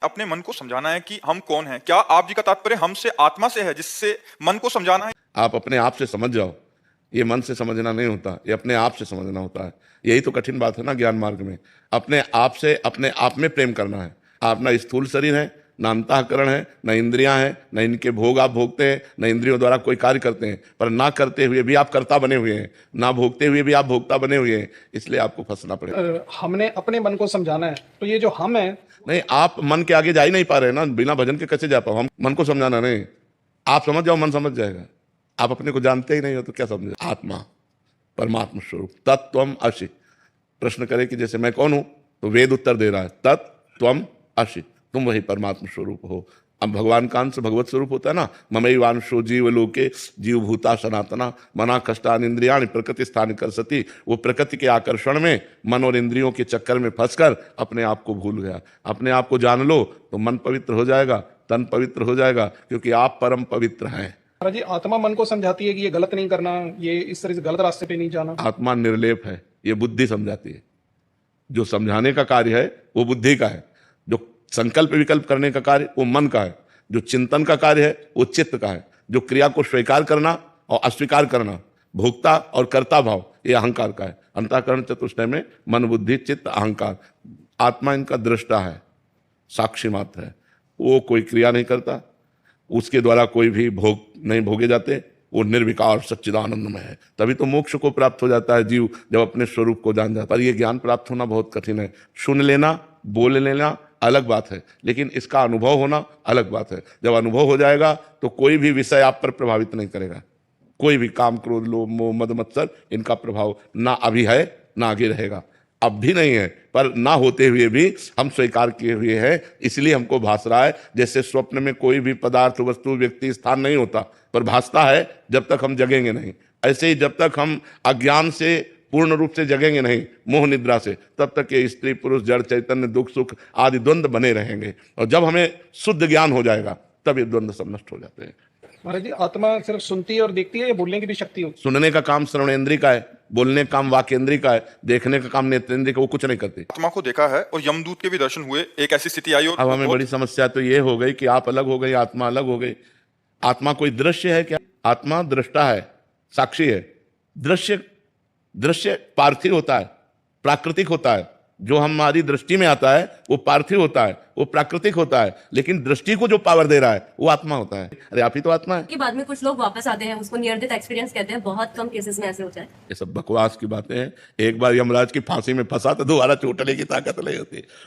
अपने मन को समझाना है कि हम कौन हैं। क्या आप जी का तात्पर्य हमसे आत्मा से है जिससे मन को समझाना है? आप अपने आप से समझ जाओ। ये मन से समझना नहीं होता, ये अपने आप से समझना होता है। यही तो कठिन बात है ना ज्ञान मार्ग में। अपने आप से अपने आप में प्रेम करना है। आप ना स्थूल शरीर है, ना अंतःकरण है, न इंद्रियां हैं, न इनके भोग आप भोगते हैं, न इंद्रियों द्वारा कोई कार्य करते हैं। पर ना करते हुए भी आप कर्ता बने हुए हैं, ना भोगते हुए भी आप भोक्ता बने हुए हैं। इसलिए आपको फंसना पड़ेगा। हमने अपने मन को समझाना है, तो ये जो हम है, नहीं, आप मन के आगे जा ही नहीं पा रहे ना। बिना भजन के कैसे जा पाओ? हम मन को समझाना नहीं, आप समझ जाओ, मन समझ जाएगा। आप अपने को जानते ही नहीं हो तो क्या समझे? आत्मा, परमात्मा स्वरूप, तत्त्वम असि। प्रश्न करे कि जैसे मैं कौन हूं, तो वेद उत्तर दे रहा है, तत्त्वम असि, तुम वही परमात्मा स्वरूप हो। अब भगवान का अंश भगवत स्वरूप होता है ना। ममैवांशो जीव लोके जीव भूता सनातना मना कष्टान इंद्रियाणि प्रकृति स्थान कर सती। वो प्रकृति के आकर्षण में मन और इंद्रियों के चक्कर में फंसकर अपने आप को भूल गया। अपने आप को जान लो तो मन पवित्र हो जाएगा, तन पवित्र हो जाएगा, क्योंकि आप परम पवित्र हैं। महाराज जी, आत्मा मन को समझाती है कि ये गलत नहीं करना, ये इस तरह से गलत रास्ते पे नहीं जाना। आत्मा निर्लेप है, ये बुद्धि समझाती है। जो समझाने का कार्य है वो बुद्धि का है, जो संकल्प विकल्प करने का कार्य वो मन का है, जो चिंतन का कार्य है वो चित्त का है, जो क्रिया को स्वीकार करना और अस्वीकार करना, भोक्ता और कर्ता भाव, ये अहंकार का है। अंतःकरण चतुष्टय में मन बुद्धि चित्त अहंकार। आत्मा इनका दृष्टा है, साक्षी मात्र है। वो कोई क्रिया नहीं करता, उसके द्वारा कोई भी भोग नहीं भोगे जाते। वो निर्विकार सच्चिदानंदमय है। तभी तो मोक्ष को प्राप्त हो जाता है जीव, जब अपने स्वरूप को जान जाता है। पर ये ज्ञान प्राप्त होना बहुत कठिन है। सुन लेना, बोल लेना अलग बात है, लेकिन इसका अनुभव होना अलग बात है। जब अनुभव हो जाएगा तो कोई भी विषय आप पर प्रभावित नहीं करेगा। कोई भी काम, क्रोध, लोभ, मोह, मद, मत्सर, इनका प्रभाव ना अभी है ना आगे रहेगा। अब भी नहीं है, पर ना होते हुए भी हम स्वीकार किए हुए हैं। इसलिए हमको भास रहा है जैसे स्वप्न में कोई भी पदार्थ, वस्तु, व्यक्ति, स्थान नहीं होता, पर भासता है जब तक हम जगेंगे नहीं। ऐसे ही जब तक हम अज्ञान से पूर्ण रूप से जगेंगे नहीं, मोह निद्रा से, तब तक ये स्त्री पुरुष, जड़ चैतन्य, दुख सुख आदि द्वंद्व बने रहेंगे। और जब हमें शुद्ध ज्ञान हो जाएगा तब ये द्वंद्व सब नष्ट हो जाते हैं। महाराज जी, आत्मा सिर्फ सुनती है और देखती है या बोलने की भी शक्ति होती सुनने का काम श्रवणेंद्रिय का है, बोलने का काम वाक्येंद्रिय का है, देखने का काम नेत्रेंद्रिय का। वो कुछ नहीं करती। आत्मा को देखा है और यमदूत के भी दर्शन हुए, एक ऐसी स्थिति आई और अब हमें बड़ी समस्या तो ये हो गई कि आप अलग हो गई, आत्मा अलग हो गई। आत्मा कोई दृश्य है क्या? आत्मा दृष्टा है, साक्षी है। दृश्य दृश्य पार्थिव होता है, प्राकृतिक होता है। जो हमारी दृष्टि में आता है वो पार्थिव होता है, वो प्राकृतिक होता है। लेकिन दृष्टि को जो पावर दे रहा है वो आत्मा होता है। अरे आप ही तो आत्मा है। के बाद में कुछ लोग वापस आते हैं, उसको नियर डेथ एक्सपीरियंस कहते हैं। बहुत कम केसेस में ऐसे होता है। ये सब बकवास की बातें हैं। एक बार यमराज की फांसी में फंसा तो दोबारा छूटने की ताकत नहीं होती।